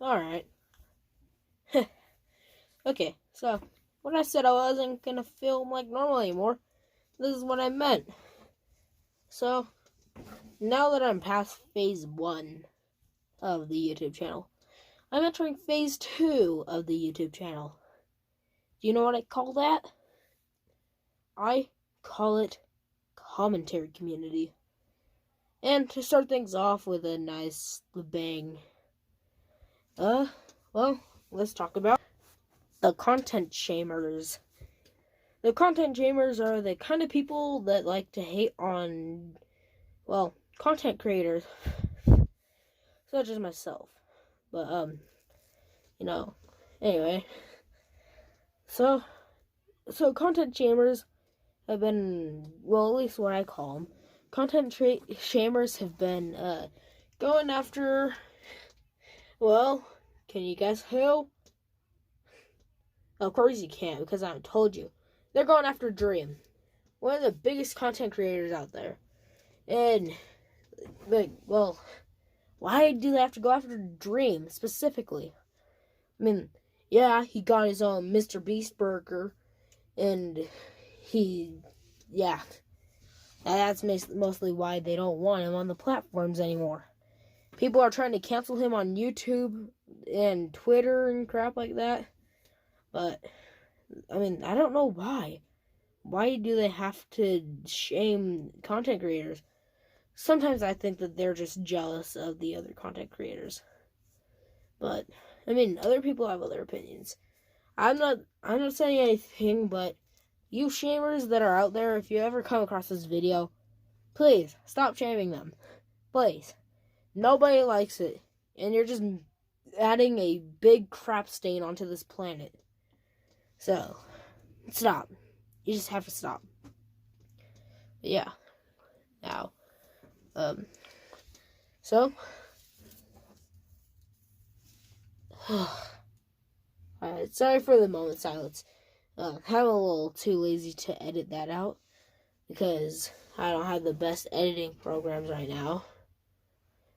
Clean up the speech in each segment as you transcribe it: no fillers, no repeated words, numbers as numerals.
Alright. Okay, so when I said I wasn't gonna film like normal anymore, this is what I meant. So, now that I'm past phase 1 of the YouTube channel, I'm entering phase 2 of the YouTube channel. Do you know what I call that? I call it commentary community. And to start things off with a nice bang, well, let's talk about the content shamers. The content shamers are the kind of people that like to hate on, well, content creators, such as myself. But, anyway. So content shamers have been, well, at least what I call them, content shamers have been, going after, well, can you guess who? Of course you can't, because I haven't told you. They're going after Dream, one of the biggest content creators out there. And, like, well, why do they have to go after Dream specifically? I mean, yeah, he got his own Mr. Beast burger, and that's mostly why they don't want him on the platforms anymore. People are trying to cancel him on YouTube and Twitter and crap like that. But, I mean, I don't know why. Why do they have to shame content creators? Sometimes I think that they're just jealous of the other content creators. But, I mean, other people have other opinions. I'm not saying anything, but you shamers that are out there, if you ever come across this video, please, stop shaming them. Please. Nobody likes it. And you're just adding a big crap stain onto this planet. So, stop. You just have to stop. But yeah. Now, so, alright, sorry for the moment silence. I'm a little too lazy to edit that out, because I don't have the best editing programs right now.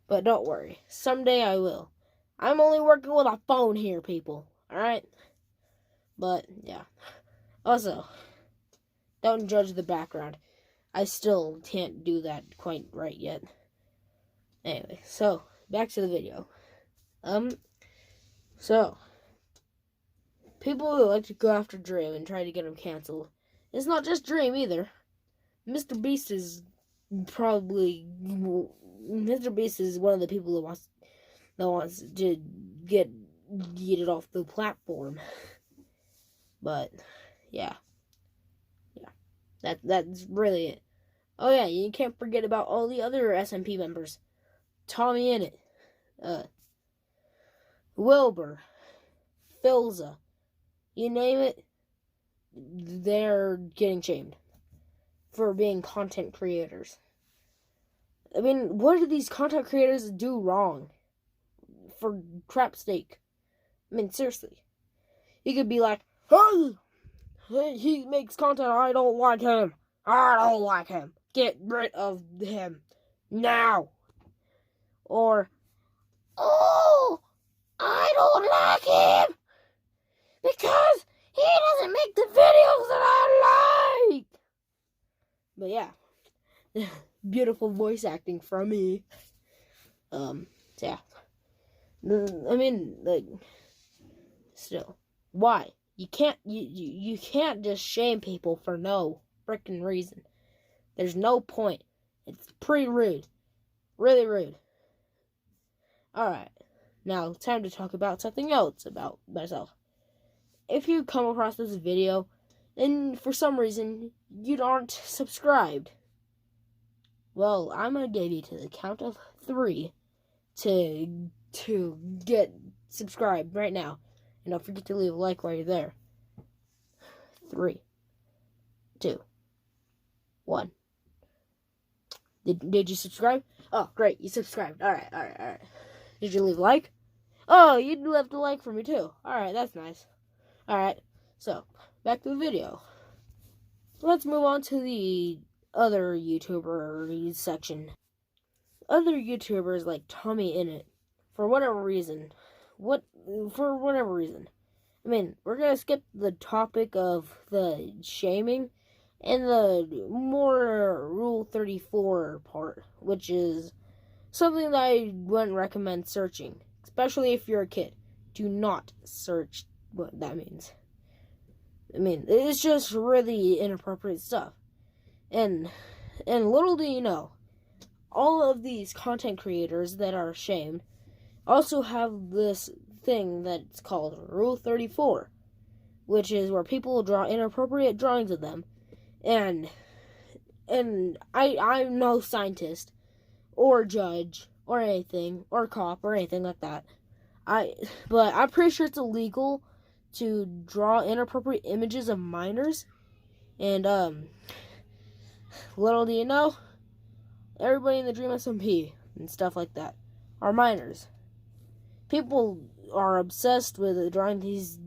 But don't worry, someday I will. I'm only working with a phone here, people, alright? But, yeah. Also, don't judge the background. I still can't do that quite right yet. Anyway, so, back to the video. So, people who like to go after Dream and try to get him canceled. It's not just Dream either. Mr. Beast is one of the people that wants to get it off the platform. But yeah. That's really it. Oh yeah, you can't forget about all the other SMP members. Tommyinit, willbur, Filza, you name it, they're getting shamed for being content creators. I mean, what did these content creators do wrong? For crap's sake. I mean, seriously. You could be like, hey, he makes content, I don't like him. I don't like him. Get rid of him. Now. Or, oh, I don't like him. Because he doesn't make the videos that I like. But yeah. Beautiful voice acting from me. Yeah. I mean, like, still, why? You can't just shame people for no frickin' reason. There's no point. It's pretty rude. Really rude. Alright. Now, time to talk about something else about myself. If you come across this video, and for some reason, you aren't subscribed, well, I'm gonna give you to the count of 3 to get subscribed right now. And don't forget to leave a like while you're there. 3, 2, 1. Did you subscribe? Oh, great, you subscribed. Alright. Did you leave a like? Oh, you left a like for me too. Alright, that's nice. Alright, so, back to the video. Let's move on to the other YouTuber section. Other YouTubers like Tommyinit for whatever reason. For whatever reason. I mean, we're going to skip the topic of the shaming and the more Rule 34 part, which is something that I wouldn't recommend searching, especially if you're a kid. Do not search what that means. I mean, it's just really inappropriate stuff. And little do you know, all of these content creators that are shamed also have this thing that's called Rule 34, which is where people draw inappropriate drawings of them. And I'm no scientist or judge or anything or cop or anything like that. But I'm pretty sure it's illegal to draw inappropriate images of minors. And little do you know, everybody in the Dream SMP and stuff like that are minors. People are obsessed with drawing these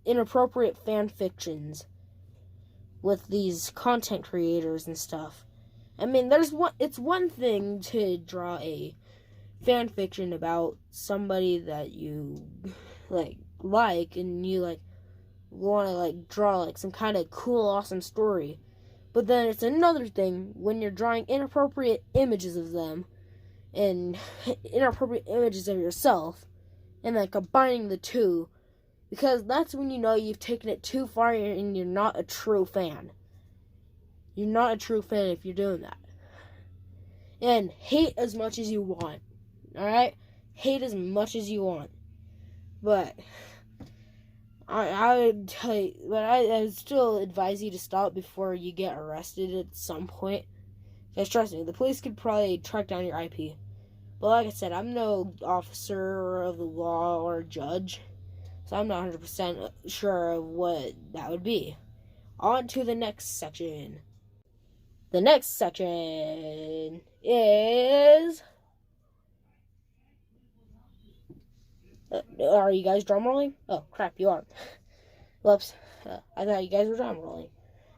inappropriate fan fictions with these content creators and stuff. I mean, it's one thing to draw a fan fiction about somebody that you like and you want to draw some kind of cool, awesome story. But then it's another thing when you're drawing inappropriate images of them and inappropriate images of yourself and then combining the two, because that's when you know you've taken it too far and you're not a true fan. You're not a true fan if you're doing that. And hate as much as you want. Alright? Hate as much as you want. But I would tell you, but I would still advise you to stop before you get arrested at some point. Because trust me, the police could probably track down your IP. But like I said, I'm no officer of the law or judge, so I'm not 100% sure of what that would be. On to the next section. The next section is... are you guys drum rolling? Oh, crap, you aren't. Whoops. I thought you guys were drum rolling.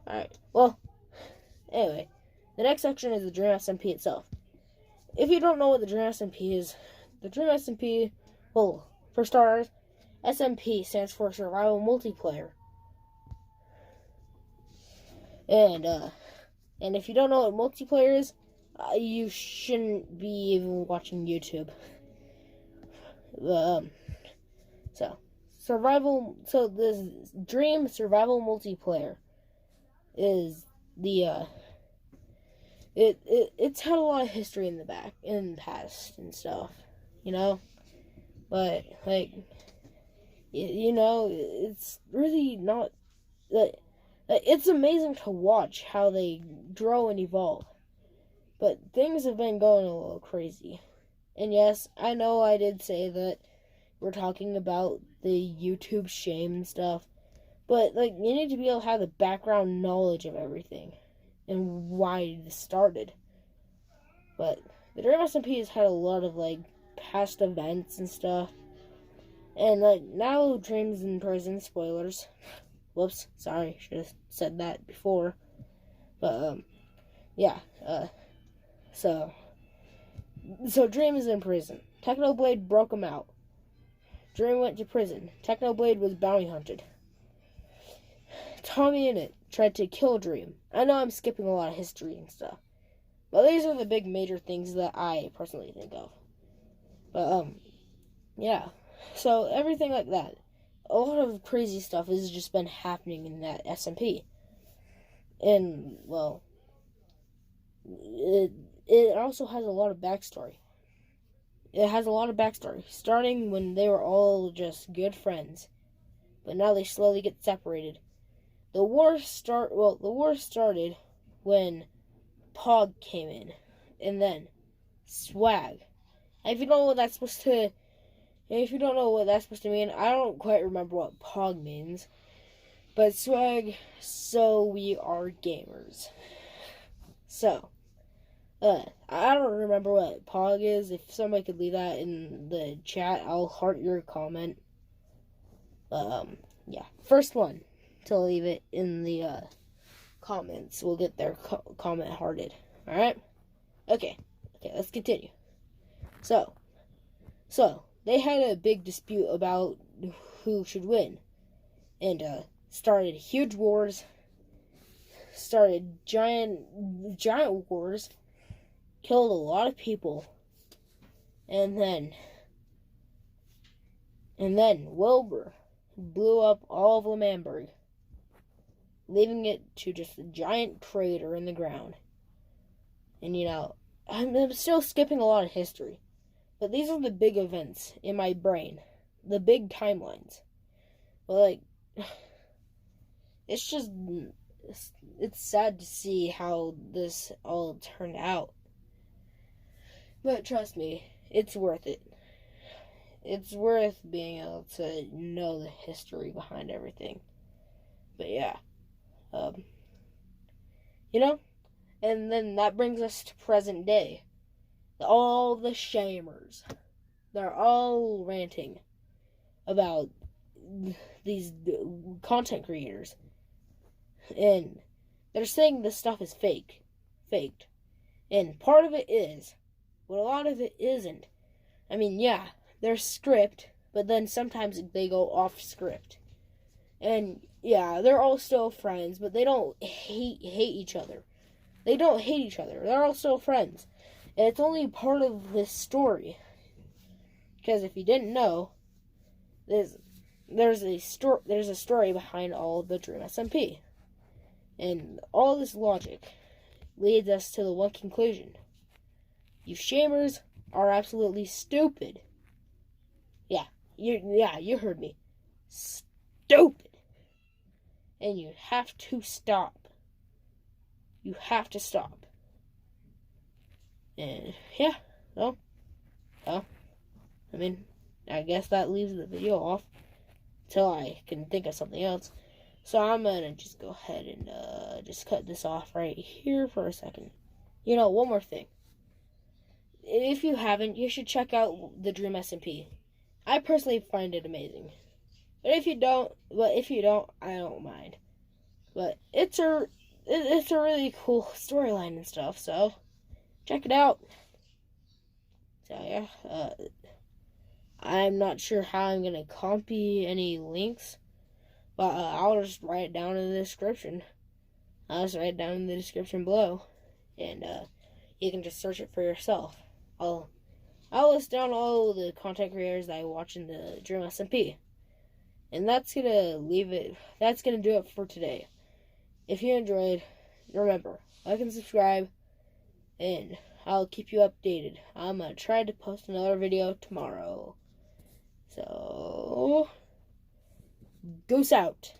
Alright, well, anyway. The next section is the Dream SMP itself. If you don't know what the Dream SMP is, the Dream SMP, well, for starters, SMP stands for Survival Multiplayer. And if you don't know what multiplayer is, you shouldn't be even watching YouTube. So this Dream Survival Multiplayer is the, it's had a lot of history in the past and stuff, you know, but, you know, it's really not, it's amazing to watch how they grow and evolve, but things have been going a little crazy. And yes, I know I did say that we're talking about the YouTube shame stuff, but, you need to be able to have the background knowledge of everything and why this started. But the Dream SMP has had a lot of, past events and stuff, and, now Dream's in prison, spoilers. Whoops, sorry, should have said that before. But, yeah, so Dream is in prison. Technoblade broke him out. Dream went to prison. Technoblade was bounty hunted. Tommyinit tried to kill Dream. I know I'm skipping a lot of history and stuff, but these are the big major things that I personally think of. But, yeah. So, everything like that. A lot of crazy stuff has just been happening in that SMP. And, well, it also has a lot of backstory. It has a lot of backstory, starting when they were all just good friends, but now they slowly get separated. The war started when Pog came in, and then Swag. And if you don't know what that's supposed to mean, I don't quite remember what Pog means, but Swag, so we are gamers. So, I don't remember what Pog is. If somebody could leave that in the chat, I'll heart your comment. Yeah. First one to leave it in the comments will get their comment hearted. Alright? Okay, let's continue. So, So, they had a big dispute about who should win. And, started huge wars. Started giant wars. Killed a lot of people. And then Wilbur blew up all of L'Manberg, leaving it to just a giant crater in the ground. And, I'm still skipping a lot of history. But these are the big events in my brain. The big timelines. But, it's sad to see how this all turned out. But trust me, it's worth it. It's worth being able to know the history behind everything. But yeah. And then that brings us to present day. All the shamers. They're all ranting about these content creators. And they're saying this stuff is faked. And part of it is, but a lot of it isn't. I mean, yeah, they're script, but then sometimes they go off script. And yeah, they're all still friends, but they don't hate each other. They don't hate each other. They're all still friends. And it's only part of this story. Because if you didn't know, there's a story behind all the Dream SMP. And all this logic leads us to the one conclusion. You shamers are absolutely stupid. You heard me. Stupid. And you have to stop. You have to stop. And yeah, I guess that leaves the video off until I can think of something else. So I'm gonna just go ahead and just cut this off right here for a second. One more thing. If you haven't, you should check out the Dream SMP. I personally find it amazing. But if you don't, I don't mind. But it's a really cool storyline and stuff, so check it out. So yeah, I'm not sure how I'm gonna copy any links, but I'll just write it down in the description. I'll just write it down in the description below, and you can just search it for yourself. I'll list down all the content creators that I watch in the Dream SMP. And that's gonna do it for today. If you enjoyed, remember, like and subscribe, and I'll keep you updated. I'm gonna try to post another video tomorrow. So, goose out.